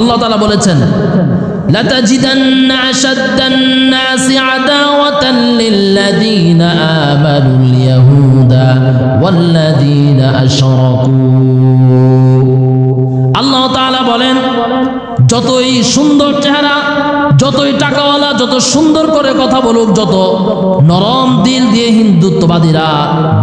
আল্লাহ তাআলা বলেছেন লাতাজিদান্না আশাদ্দান নাসি আদাওয়াতান লিল্লাযীনা আমানুল ইয়াহুদা ওয়াল্লাযীনা আশরাকু। আল্লাহ তাআলা বলেন যতই সুন্দর চেহারা, যতই টাকাওয়ালা, যত সুন্দর করে কথা বলুক, যত নরম দিল দিয়ে হিন্দুত্ববাদীরা,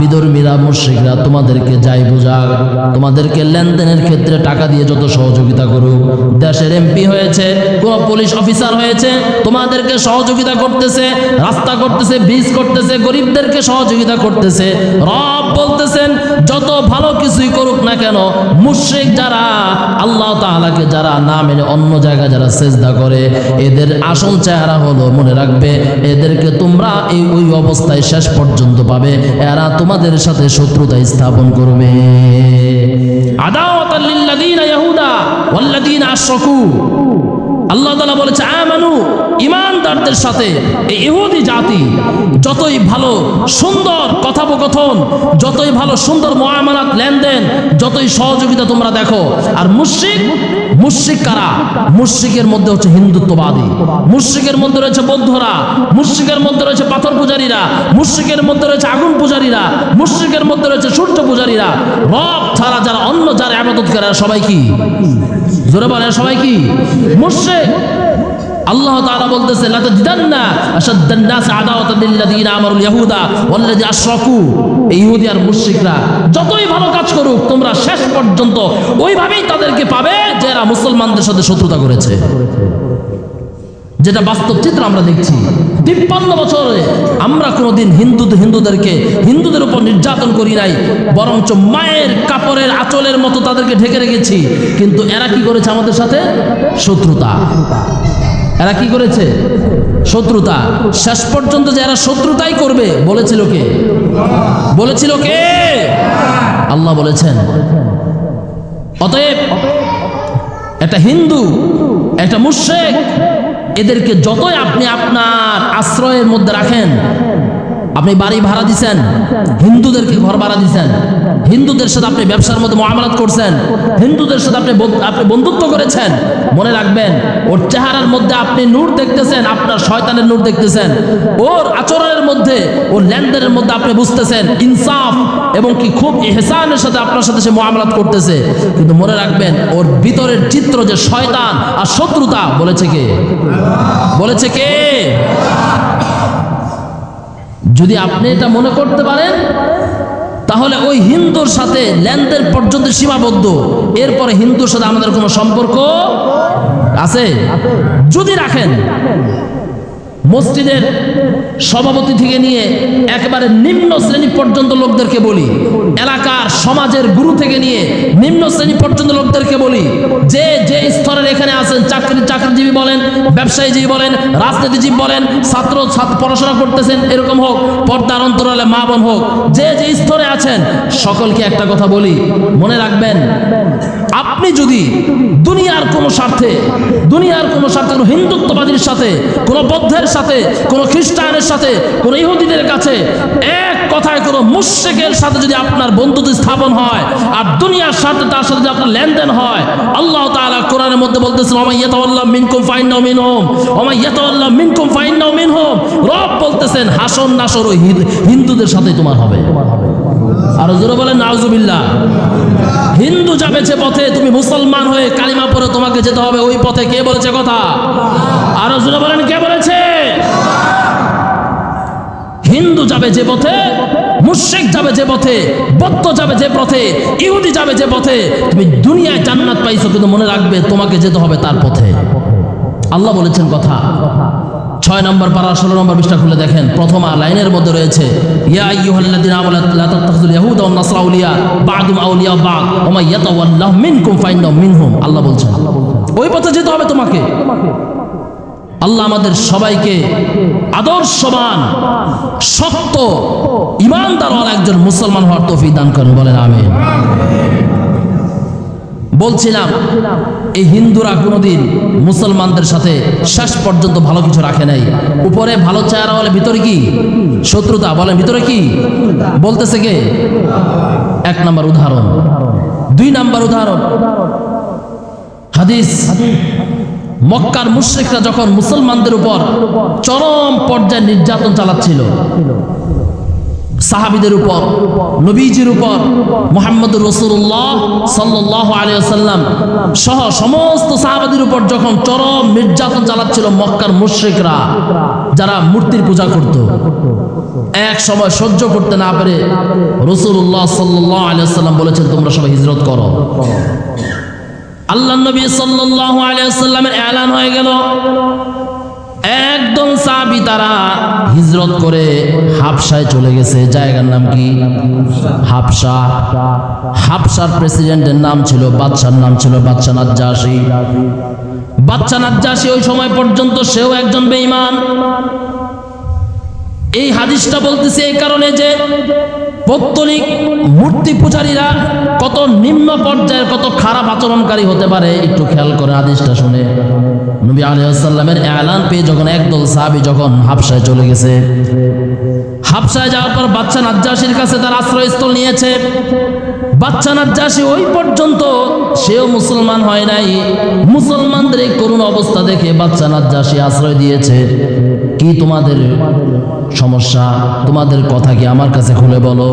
বিধর্মীরা, মুশরিকরা তোমাদেরকে যাই বোঝাক, তোমাদেরকে লেনদেনের ক্ষেত্রে টাকা দিয়ে যত সহযোগিতা করুক, দেশের এমপি হয়েছে, কোন পুলিশ অফিসার হয়েছে, তোমাদেরকে সহযোগিতা করতেছে, রাস্তা করতেছে, ব্রিজ করতেছে, গরিবদেরকে সহযোগিতা করতেছে, রব বলতেছেন যত ভালো কিছুই করুক না কেন, মুশরিক যারা, আল্লাহ তাআলাকে যারা না মেনে অন্য জায়গায় যারা সেজদা করে, এদের আসল চেহারা হলো, মনে রাখবে, এদেরকে তোমরা ওই অবস্থায় শেষ পর্যন্ত পাবে, এরা তোমাদের সাথে শত্রুতা স্থাপন করবে। আদাওয়াতাল লিল্লাযীনা ইয়াহুদা ওয়াল্লাযীনা আশরাকু। আল্লাহ তাআলা বলেছে আমানু, ঈমানদারদের সাথে এই ইহুদি জাতি যতই ভালো সুন্দর কথোপকথন, যতই ভালো সুন্দর মুআমালাত, লেনদেন, যতই সহযোগিতা তোমরা দেখো। আর মুশরিক কারা? মুশরিকের মধ্যে হচ্ছে হিন্দুত্ববাদী, মুশরিকের মধ্যে রয়েছে বৌদ্ধরা, মুশরিকের মধ্যে রয়েছে পাথর পূজারীরা, মুশরিকের মধ্যে রয়েছে আগুন পূজারীরা, মুশরিকের মধ্যে রয়েছে সূর্য পূজারীরা। রব ছাড়া যারা অন্য যারা ইবাদত করে সবাই কি? জোরে বলেন, সবাই কি? মুশরিক। আল্লাহ তাআলা বলতেছে লাতাজিদান্না আশাদ্দান নাস আদাওয়াতান লিল্লাযীনা আমানুল ইয়াহুদা ওয়াল্লাযীনা আশরাকু। এই ইহুদি আর মুশরিকরা যতই ভালো কাজ করুক, তোমরা শেষ পর্যন্ত ওইভাবেই তাদেরকে পাবে যারা মুসলমানদের সাথে শত্রুতা করেছে। যেটা বাস্তব চিত্র আমরা দেখছি। 53 বছরে আমরা কোনোদিন হিন্দুদের উপর নির্যাতন করি নাই, বরঞ্চ মায়ের কাপড়ের আঁচলের মতো তাদেরকে ঢেকে রেখেছি। কিন্তু এরা কি করেছে আমাদের সাথে? শত্রুতা। এরা কি করেছে? শত্রুতা। শেষ পর্যন্ত যে এরা শত্রুতাই করবে বলেছিল কে? বলেছিল কে? আল্লাহ বলেছেন। অতএব একটা হিন্দু, একটা মুশরিক, এদেরকে যতই আপনি আপনার আশ্রয়ের মধ্যে রাখেন, আপনি বাড়ি ভাড়া দিচ্ছেন, হিন্দুদেরকে ঘর ভাড়া দিচ্ছেন, হিন্দুদের সাথে আপনি ব্যবসার মধ্যে মুআমালাত করছেন, হিন্দুদের সাথে আপনি বন্ধুত্ব করেছেন, মনে রাখবেন ওর চেহারার মধ্যে আপনি নূর দেখতেছেন, আপনার শয়তানের নূর দেখতেছেন, ওর আচরণের মধ্যে, ওর লেনদেনের মধ্যে আপনি বুঝতেছেন ইনসাফ এবং কি খুব ইহসানের সাথে আপনার সাথে সে মুআমালাত করতেছে। কিন্তু মনে রাখবেন ওর ভিতরের চিত্র যে শয়তান আর শত্রুতা, বলেছে কে? বলেছে কে? যদি আপনি এটা মনে করতে পারেন, তাহলে ওই হিন্দুর সাথে লেনদেন পর্যন্ত সীমাবদ্ধ, এরপরে হিন্দুর সাথে আমাদের কোনো সম্পর্ক আছে? যদি রাখেন, মসজিদের সভাপতি থেকে নিয়ে একেবারে নিম্ন শ্রেণী পর্যন্ত লোকদেরকে বলি, এলাকার সমাজের গুরু থেকে নিয়ে নিম্ন শ্রেণী পর্যন্ত লোকদেরকে বলি, যে যে স্তরের এখানে আছেন, চাকরিজীবী বলেন, ব্যবসায়ীজীবী বলেন, রাজনীতিজীবী বলেন, ছাত্র পড়াশোনা করতেছেন এরকম হোক, পর্দার অন্তরালে মা বোন হোক, যে যে স্তরে আছেন, সকলকে একটা কথা বলি, মনে রাখবেন আপনি যদি দুনিয়ার কোনো স্বার্থে কোনো হিন্দুত্ববাদীর সাথে, কোনো বৌদ্ধের সাথে, কোনো খ্রিস্টানের সাথে, কোনো ইহুদিদের কাছে, এক কথায় কোনো মুশরিকের সাথে যদি আপনার বন্ধুত্ব স্থাপন হয় আর দুনিয়ার সাথে তার সাথে যদি আপনার লেনদেন হয়, আল্লাহ তাআলা কোরআনের মধ্যে বলতেছেন ওয়া ইয়াতাওয়াল্লা মিনকুম ফাইন্নাহু মিনহুম ওয়া মান ইয়াতাওয়াল্লা মিনকুম ফাইন্নাহু মিনহুম। রব বলতেছেন হাসর নাসর ওই হিন্দুদের সাথেই তোমার হবে। আর জোরে বলেন নাউজুবিল্লাহ। হিন্দু যাবে যে পথে, তুমি মুসলমান হয়ে কালিমা পড়ে তোমাকে যেতে হবে ওই পথে। কে বলেছে কথা? আর জোরে বলেন কে বলেছে? হিন্দু যাবে যে পথে, মুশরিক যাবে যে পথে, বৌদ্ধ যাবে যে পথে, ইহুদি যাবে যে পথে, তুমি দুনিয়ায় জান্নাত পাইছো, কিন্তু মনে রাখবে তোমাকে যেতে হবে তার পথে। আল্লাহ বলেছেন কথা। 6 নম্বর পারা 16 নম্বর পৃষ্ঠা খুলে দেখেন, প্রথম লাইনের মধ্যে রয়েছে ইয়া আইয়ুহাল্লাযীনা আমানু লা তাত্তাখিযুল ইয়াহুদা ওয়ান নাসরা আউলিয়া বা'দুম আউলিয়া বা'দ ওয়া মান ইয়াতাওয়াল্লাহু মিনকুম ফাইন্নাহু মিনহুম। আল্লাহ বলছেন ওই পথে যেতে হবে তোমাকে। আল্লাহ আমাদের সবাইকে আদর্শবান, সত্য, ঈমানদার একজন মুসলমান হওয়ার তৌফিক দান করেন, বলেন আমিন। বলছিলাম এই হিন্দুরা কোনোদিন মুসলমানদের সাথে শেষ পর্যন্ত ভালো কিছু রাখে নাই। উপরে ভালো চেহারা হলে ভিতরে কি? শত্রুতা। বলেন ভিতরে কি? বলতেছে কে? 1 নম্বর উদাহরণ। 2 নম্বর উদাহরণ, হাদিস, মক্কার মুশরিকরা যখন মুসলমানদের উপর চরম পর্যায়ে নির্যাতন চালাচ্ছিল, সাহাবীদের উপর, নবীজির উপর, মুহাম্মদুর রাসূলুল্লাহ সাল্লাল্লাহু আলাইহি ওয়াসাল্লাম সহ সমস্ত সাহাবাদের উপর যখন চরম নির্যাতন চালাচ্ছিল মক্কার মুশরিকরা, যারা মূর্তির পূজা করত, এক সময় সহ্য করতে না পেরে রাসূলুল্লাহ সাল্লাল্লাহু আলাইহি ওয়াসাল্লাম বলেছেন, তোমরা সবাই হিজরত করো। আল্লাহর নবী সাল্লাল্লাহু আলাইহি ওয়াসাল্লামের এলান হয়ে গেল। একদম সাহাবী তারা হিজরত করে হাবশায় চলে গেছে। জায়গার নাম কি? হাবশা। হাবশার প্রেসিডেন্টের নাম ছিল, বাদশার নাম ছিল বাদশা নাজ্জাশী। বাদশা নাজ্জাশী ওই সময় পর্যন্ত সেও একজন বেঈমান। এই হাদিসটা বলতেছে এই কারণে যে পৌত্তলিক মূর্তি পূজারীরা কত নিম্ন পর্যায়ের, কত খারাপ আচরণকারী হতে পারে একটু খেয়াল করে হাদিসটা শুনে। নবী আলাইহিস সালামের এলান পেয়ে যখন একদল সাহাবী যখন হাবশায় চলে গেছে, হাবশায় যাওয়ার পর বাদশা নাজ্জাশীর কাছে তার আশ্রয়স্থল নিয়েছে। বাদশা নাজ্জাশী ওই পর্যন্ত সেও মুসলমান হয় নাই। মুসলমানদের এই করুণ অবস্থা দেখে বাদশা নাজ্জাশী আশ্রয় দিয়েছে। কি তোমাদের সমস্যা, তোমাদের কথা কি আমার কাছে খুলে বলো।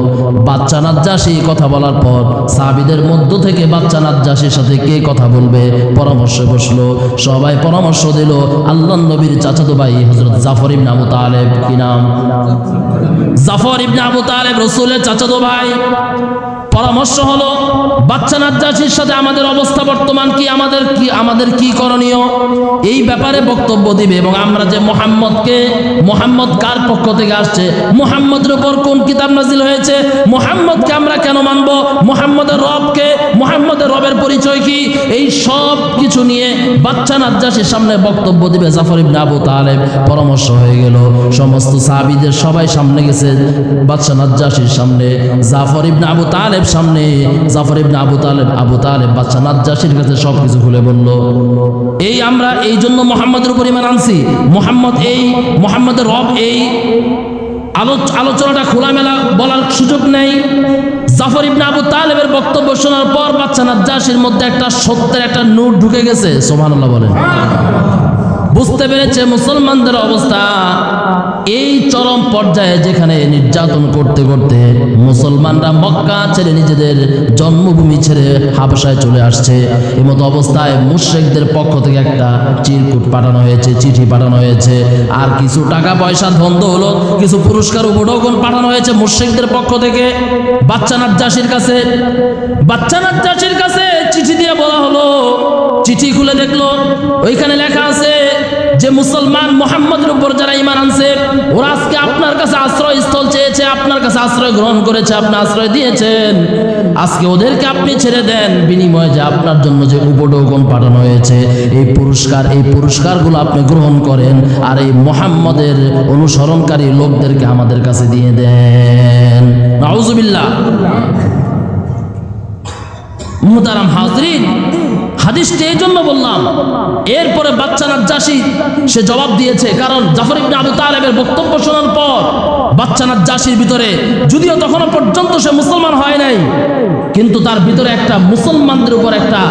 বাদশা নাজ্জাশী কথা বলার পর সাহাবীদের মধ্য থেকে বাদশা নাজ্জাশীর সাথে কে কথা বলবে পরামর্শে বসলো। সবাই পরামর্শ দিল আল্লাহর নবীর চাচাতো ভাই হযরত জাফর ইবনে আবু তালেব। কি নাম? জাফর ইবনে আবু তালেব, রাসূলের চাচাতো ভাই। পরামর্শ হলো বাদশা নাজ্জাশীর সাথে আমাদের অবস্থা বর্তমান কি, আমাদের কি করণীয়, এই ব্যাপারে বক্তব্য দিবে। এবং আমরা যে মুহাম্মদ কার পক্ষ থেকে আসছে, মুহাম্মদের উপর কোন কিতাব নাজিল হয়েছে, মুহাম্মদকে আমরা কেন মানবো, মুহাম্মদের রবকে, মুহাম্মদের রবের পরিচয় কি, এই সব কিছু নিয়ে বাদশা নাজ্জাশীর সামনে বক্তব্য দিবে জাফর ইবনে আবু তালেব। পরামর্শ হয়ে গেল, সমস্ত সাহাবীদের সবাই সামনে গেছে বাদশা নাজ্জাশীর সামনে। জাফর ইবনে আবু তালেব সামনে। জাফর ইবনে আবু তালেব বাদশা নাজ্জাশীর কাছে সবকিছু খুলে বলল, আমরা এই জন্য মুহাম্মদের উপর ঈমান আনছি, মুহাম্মদের রব, এই আলোচনাটা খোলামেলা বলার সুযোগ নেই। জাফর ইবনে আবু তালেবের বক্তব্য শোনার পর বাদশা নাজ্জাশীর মধ্যে একটা সত্যের একটা নূর ঢুকে গেছে। সুবহানাল্লাহ বলেন। বুঝতে পেরেছে মুসলমানদের অবস্থা এই চরম পর্যায়ে, যেখানে নির্যাতন করতে করতে মুসলমানরা মক্কা ছেড়ে নিজেদের জন্মভূমি ছেড়ে হাবশায় চলে আসছে। এই মতো অবস্থায় মুশরিকদের পক্ষ থেকে একটা চিরকুট পাঠানো হয়েছে, চিঠি পাঠানো হয়েছে, আর কিছু টাকা পয়সা ধন দৌলত, কিছু পুরস্কার উপঢৌকন পাঠানো হয়েছে মুশরিকদের পক্ষ থেকে বাদশা নাজ্জাশীর কাছে। বাদশা নাজ্জাশীর কাছে চিঠি দিয়ে বলা হলো, চিঠি খুলে দেখলো ওইখানে লেখা আছে যে মুসলমান মুহাম্মদের উপর যারা ঈমান আনছে ওরা আজকে আপনার কাছে আশ্রয়স্থল চেয়েছে, আপনার কাছে আশ্রয় গ্রহণ করেছে, আপনি আশ্রয় দিয়েছেন। আজকে ওদেরকে আপনি ছেড়ে দেন, বিনিময়ে যে আপনার জন্য যে উপঢৌকন পাঠানো হয়েছে, এই পুরস্কারগুলো আপনি গ্রহণ করেন, আর এই মুহাম্মদের অনুসরণকারী লোকদেরকে আমাদের কাছে দিয়ে দেন। নাউজুবিল্লাহ। মুহতারাম হাজরিন, হাদিসটি এই জন্য বললাম। এরপরে বাদশা নাজ্জাশী সে জবাব দিয়েছে, কারণ জাফর ইবনে আবু তালেবের বক্তব্য শোনার পর বাদশা নাজ্জাশীর ভিতরে, যদিও তখনও পর্যন্ত সে মুসলমান হয় নাই, কিন্তু তার ভিতরে একটা মুসলমানদের উপর একটা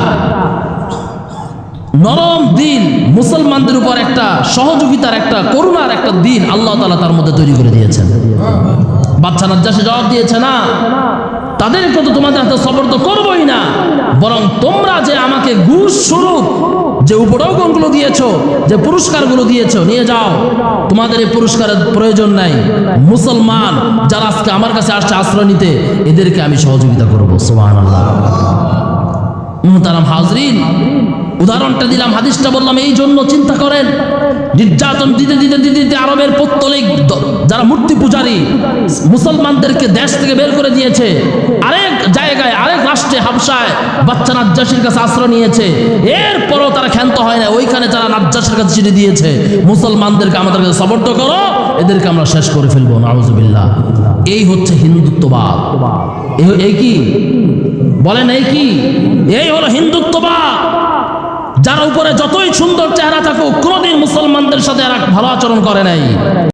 নরম দিল, মুসলমানদের উপর একটা সহযোগিতার, একটা করুণার একটা দিল আল্লাহ তাআলা তার মধ্যে তৈরি করে দিয়েছেন। বাদশা নাজ্জাশী জবাব দিয়েছে, না, তাদেরকে তো তোমাদের হাতে সবর তো করবোই না, বরং তোমরা যে আমাকে ঘুষ স্বরূপ যে উপঢৌকনগুলো দিয়েছো, যে পুরস্কারগুলো দিয়েছো, নিয়ে যাও। তোমাদের এই পুরস্কারের প্রয়োজন নাই। মুসলমান যারা আজকে আমার কাছে আসছে আশ্রয় নিতে, এদেরকে আমি সহযোগিতা করবো। সুবহানাল্লাহ। মুহতারাম হাজরিন, উদাহরণটা দিলাম, হাদিসটা বললাম এই জন্য। চিন্তা করেন, নির্যাতন দিতে দিতে আরবের পৌত্তলিক যারা মূর্তি পূজারী মুসলমানদেরকে দেশ থেকে বের করে দিয়েছে, আরেক জায়গায়, আরেক রাষ্ট্রে হাবশায় বাদশা নাজ্জাশীর কাছে আশ্রয় নিয়েছে। এরপরও তারা ক্ষান্ত হয় না, ওইখানে যারা নাজ্জাশীর কাছে চিঠি দিয়েছে মুসলমানদেরকে আমাদের কাছে সবর্দ করো, এদেরকে আমরা শেষ করে ফেলবো। নাউজুবিল্লাহ। এই হচ্ছে হিন্দুত্ববাদ। এই কি বলেন? এই হলো হিন্দুত্ববাদ। যার উপরে যতই সুন্দর চেহারা থাকুক, কোনোদিন মুসলমানদের সাথে এরা ভালো আচরণ করে নাই।